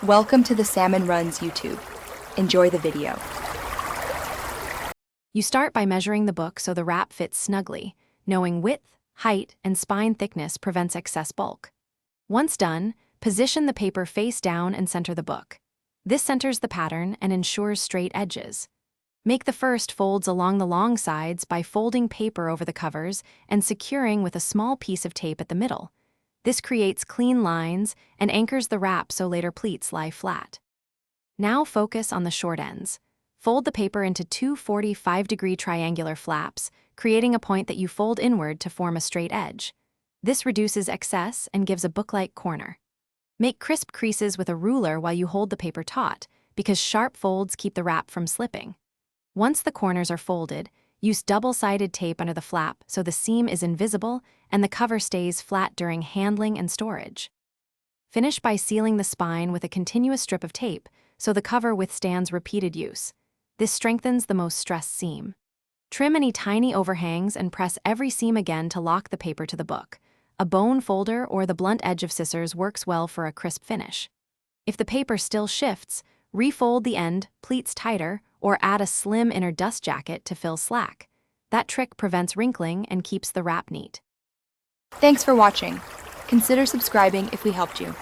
Welcome to the Salmon Runs YouTube. Enjoy the video. You start by measuring the book so the wrap fits snugly, knowing width, height, and spine thickness prevents excess bulk. Once done, position the paper face down and center the book. This centers the pattern and ensures straight edges. Make the first folds along the long sides by folding paper over the covers and securing with a small piece of tape at the middle. This creates clean lines and anchors the wrap so later pleats lie flat. Now focus on the short ends. Fold the paper into two 45-degree triangular flaps, creating a point that you fold inward to form a straight edge. This reduces excess and gives a book-like corner. Make crisp creases with a ruler while you hold the paper taut, because sharp folds keep the wrap from slipping. Once the corners are folded, use double-sided tape under the flap so the seam is invisible and the cover stays flat during handling and storage. Finish by sealing the spine with a continuous strip of tape so the cover withstands repeated use. This strengthens the most stressed seam. Trim any tiny overhangs and press every seam again to lock the paper to the book. A bone folder or the blunt edge of scissors works well for a crisp finish. If the paper still shifts, refold the end, pleats tighter, or add a slim inner dust jacket to fill slack. That trick prevents wrinkling and keeps the wrap neat. Thanks for watching. Consider subscribing if we helped you.